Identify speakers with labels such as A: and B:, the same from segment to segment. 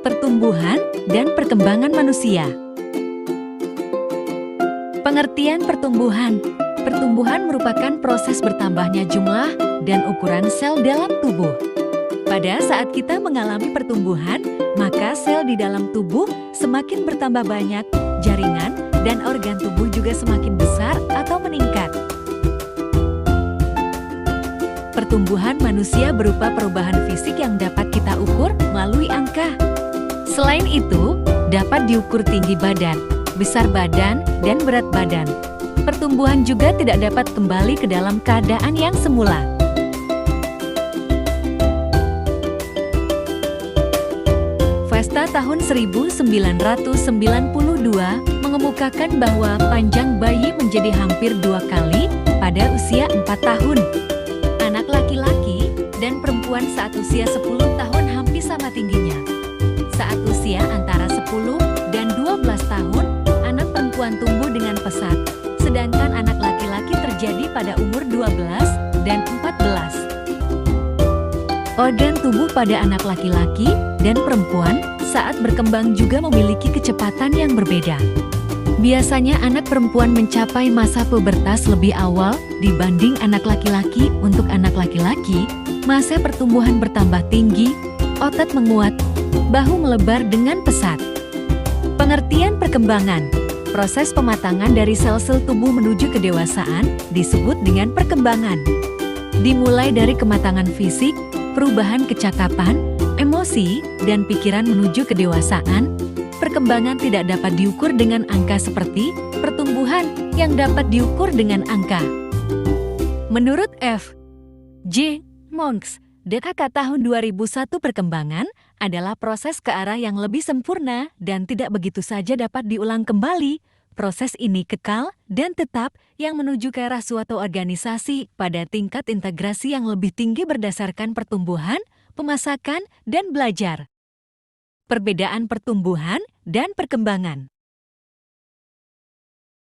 A: Pertumbuhan dan perkembangan manusia. Pengertian pertumbuhan. Pertumbuhan merupakan proses bertambahnya jumlah dan ukuran sel dalam tubuh. Pada saat kita mengalami pertumbuhan, maka sel di dalam tubuh semakin bertambah banyak, jaringan dan organ tubuh juga semakin besar atau meningkat. Pertumbuhan manusia berupa perubahan fisik yang dapat kita ukur melalui angka. Selain itu, dapat diukur tinggi badan, besar badan, dan berat badan. Pertumbuhan juga tidak dapat kembali ke dalam keadaan yang semula. Vesta tahun 1992 mengemukakan bahwa panjang bayi menjadi hampir 2 kali pada usia 4 tahun. Anak laki-laki dan perempuan saat usia 10 tahun hampir sama tingginya. Saat usia antara 10 dan 12 tahun, anak perempuan tumbuh dengan pesat, sedangkan anak laki-laki terjadi pada umur 12 dan 14. Organ tubuh pada anak laki-laki dan perempuan saat berkembang juga memiliki kecepatan yang berbeda. Biasanya anak perempuan mencapai masa pubertas lebih awal dibanding anak laki-laki. Untuk anak laki-laki, masa pertumbuhan bertambah tinggi, otot menguat, bahu melebar dengan pesat. Pengertian perkembangan. Proses pematangan dari sel-sel tubuh menuju kedewasaan disebut dengan perkembangan. Dimulai dari kematangan fisik, perubahan kecakapan, emosi, dan pikiran menuju kedewasaan, perkembangan tidak dapat diukur dengan angka seperti pertumbuhan yang dapat diukur dengan angka. Menurut F. J. Monks, DKK tahun 2001, perkembangan adalah proses ke arah yang lebih sempurna dan tidak begitu saja dapat diulang kembali. Proses ini kekal dan tetap yang menuju ke arah suatu organisasi pada tingkat integrasi yang lebih tinggi berdasarkan pertumbuhan, pemasakan, dan belajar. Perbedaan pertumbuhan dan perkembangan.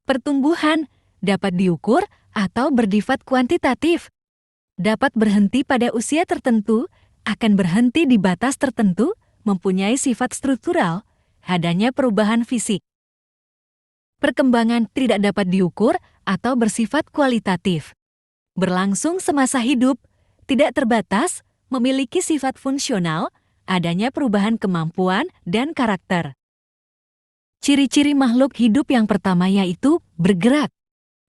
A: Pertumbuhan dapat diukur atau bersifat kuantitatif. Dapat berhenti pada usia tertentu, akan berhenti di batas tertentu, mempunyai sifat struktural, adanya perubahan fisik. Perkembangan tidak dapat diukur atau bersifat kualitatif. Berlangsung semasa hidup, tidak terbatas, memiliki sifat fungsional, adanya perubahan kemampuan dan karakter. Ciri-ciri makhluk hidup yang pertama yaitu bergerak.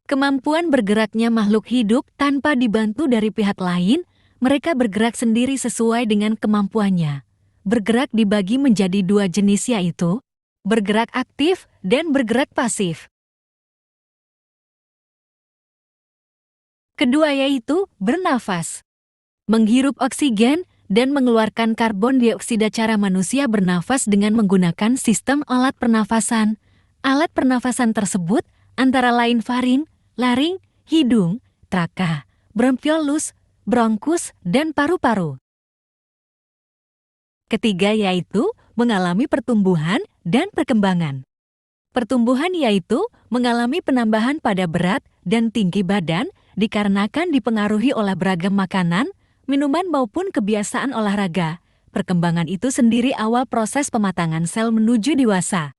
A: Kemampuan bergeraknya makhluk hidup tanpa dibantu dari pihak lain, mereka bergerak sendiri sesuai dengan kemampuannya. Bergerak dibagi menjadi 2 jenis yaitu bergerak aktif dan bergerak pasif. Kedua yaitu bernafas. Menghirup oksigen dan mengeluarkan karbon dioksida. Cara manusia bernafas dengan menggunakan sistem alat pernafasan. Alat pernafasan tersebut antara lain faring, laring, hidung, traka, bronkiolus, bronkus, dan paru-paru. Ketiga yaitu mengalami pertumbuhan dan perkembangan. Pertumbuhan yaitu mengalami penambahan pada berat dan tinggi badan dikarenakan dipengaruhi oleh beragam makanan, minuman maupun kebiasaan olahraga. Perkembangan itu sendiri awal proses pematangan sel menuju dewasa.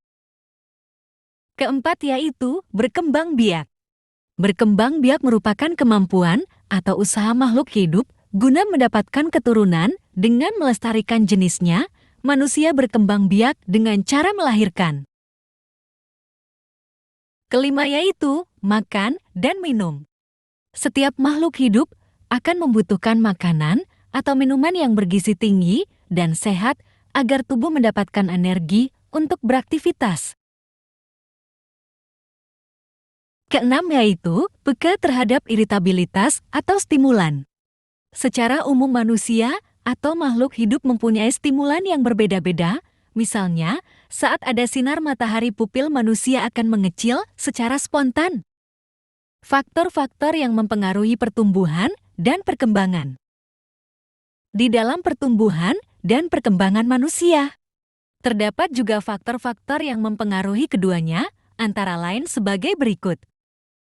A: Keempat yaitu berkembang biak. Berkembang biak merupakan kemampuan atau usaha makhluk hidup guna mendapatkan keturunan dengan melestarikan jenisnya. Manusia berkembang biak dengan cara melahirkan. Kelima yaitu makan dan minum. Setiap makhluk hidup akan membutuhkan makanan atau minuman yang bergizi tinggi dan sehat agar tubuh mendapatkan energi untuk beraktivitas. Keenam yaitu peka terhadap iritabilitas atau stimulan. Secara umum manusia atau makhluk hidup mempunyai stimulan yang berbeda-beda. Misalnya, saat ada sinar matahari pupil manusia akan mengecil secara spontan. Faktor-faktor yang mempengaruhi pertumbuhan dan perkembangan. Di dalam pertumbuhan dan perkembangan manusia, terdapat juga faktor-faktor yang mempengaruhi keduanya, antara lain sebagai berikut.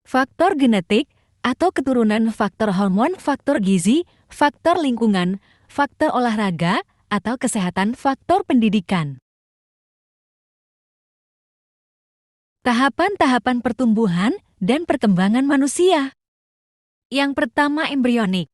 A: Faktor genetik atau keturunan, faktor hormon, faktor gizi, faktor lingkungan, faktor olahraga atau kesehatan, faktor pendidikan. Tahapan-tahapan pertumbuhan dan perkembangan manusia. Yang pertama, embrionik.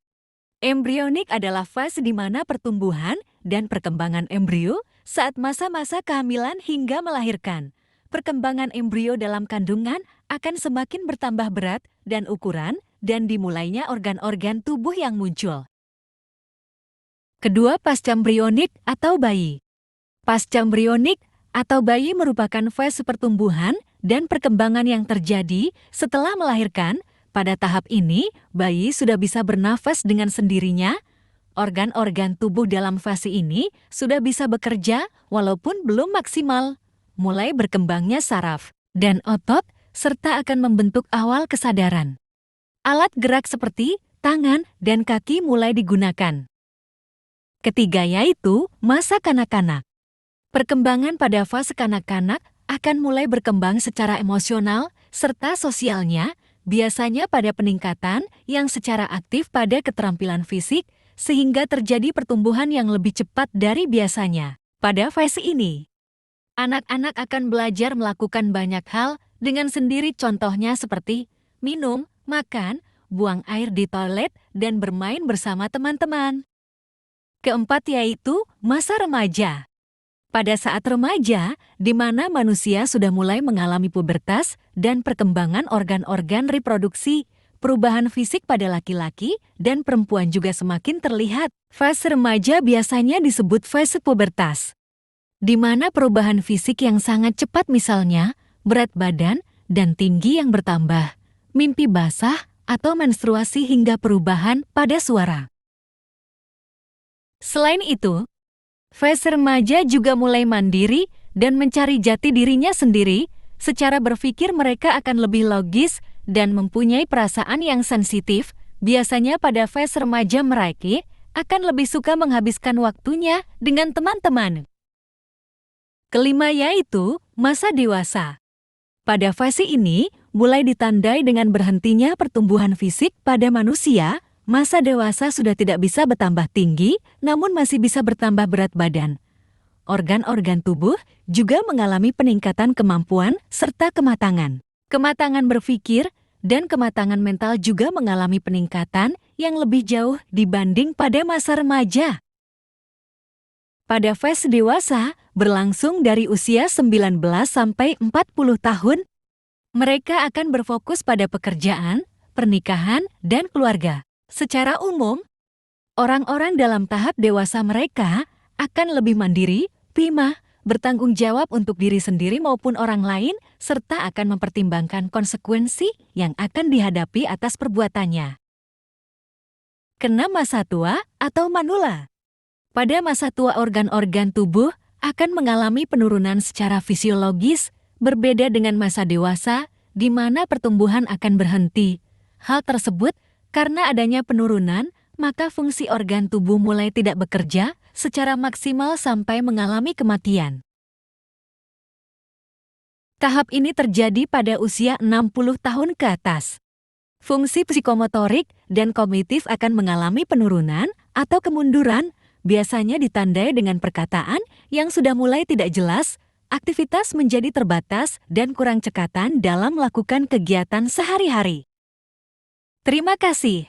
A: Embrionik adalah fase di mana pertumbuhan dan perkembangan embrio saat masa-masa kehamilan hingga melahirkan. Perkembangan embrio dalam kandungan akan semakin bertambah berat dan ukuran dan dimulainya organ-organ tubuh yang muncul. Kedua, pascaembrionik atau bayi. Pascaembrionik atau bayi merupakan fase pertumbuhan dan perkembangan yang terjadi setelah melahirkan. Pada tahap ini, bayi sudah bisa bernafas dengan sendirinya. Organ-organ tubuh dalam fase ini sudah bisa bekerja walaupun belum maksimal. Mulai berkembangnya saraf dan otot, serta akan membentuk awal kesadaran. Alat gerak seperti tangan dan kaki mulai digunakan. Ketiga yaitu masa kanak-kanak. Perkembangan pada fase kanak-kanak akan mulai berkembang secara emosional serta sosialnya, biasanya pada peningkatan yang secara aktif pada keterampilan fisik, sehingga terjadi pertumbuhan yang lebih cepat dari biasanya. Pada fase ini, anak-anak akan belajar melakukan banyak hal dengan sendiri, contohnya seperti minum, makan, buang air di toilet, dan bermain bersama teman-teman. Keempat yaitu masa remaja. Pada saat remaja, di mana manusia sudah mulai mengalami pubertas dan perkembangan organ-organ reproduksi, perubahan fisik pada laki-laki dan perempuan juga semakin terlihat. Fase remaja biasanya disebut fase pubertas, di mana perubahan fisik yang sangat cepat, misalnya berat badan dan tinggi yang bertambah, mimpi basah atau menstruasi hingga perubahan pada suara. Selain itu, fase remaja juga mulai mandiri dan mencari jati dirinya sendiri. Secara berpikir mereka akan lebih logis dan mempunyai perasaan yang sensitif. Biasanya pada fase remaja mereka akan lebih suka menghabiskan waktunya dengan teman-teman. Kelima yaitu masa dewasa. Pada fase ini mulai ditandai dengan berhentinya pertumbuhan fisik pada manusia. Masa dewasa sudah tidak bisa bertambah tinggi, namun masih bisa bertambah berat badan. Organ-organ tubuh juga mengalami peningkatan kemampuan serta kematangan. Kematangan berpikir dan kematangan mental juga mengalami peningkatan yang lebih jauh dibanding pada masa remaja. Pada fase dewasa, berlangsung dari usia 19 sampai 40 tahun, mereka akan berfokus pada pekerjaan, pernikahan, dan keluarga. Secara umum, orang-orang dalam tahap dewasa mereka akan lebih mandiri, prima, bertanggung jawab untuk diri sendiri maupun orang lain, serta akan mempertimbangkan konsekuensi yang akan dihadapi atas perbuatannya. Keenam, masa tua atau manula. Pada masa tua, organ-organ tubuh akan mengalami penurunan secara fisiologis, berbeda dengan masa dewasa, di mana pertumbuhan akan berhenti. Hal tersebut karena adanya penurunan, maka fungsi organ tubuh mulai tidak bekerja secara maksimal sampai mengalami kematian. Tahap ini terjadi pada usia 60 tahun ke atas. Fungsi psikomotorik dan kognitif akan mengalami penurunan atau kemunduran, biasanya ditandai dengan perkataan yang sudah mulai tidak jelas, aktivitas menjadi terbatas, dan kurang cekatan dalam melakukan kegiatan sehari-hari. Terima kasih.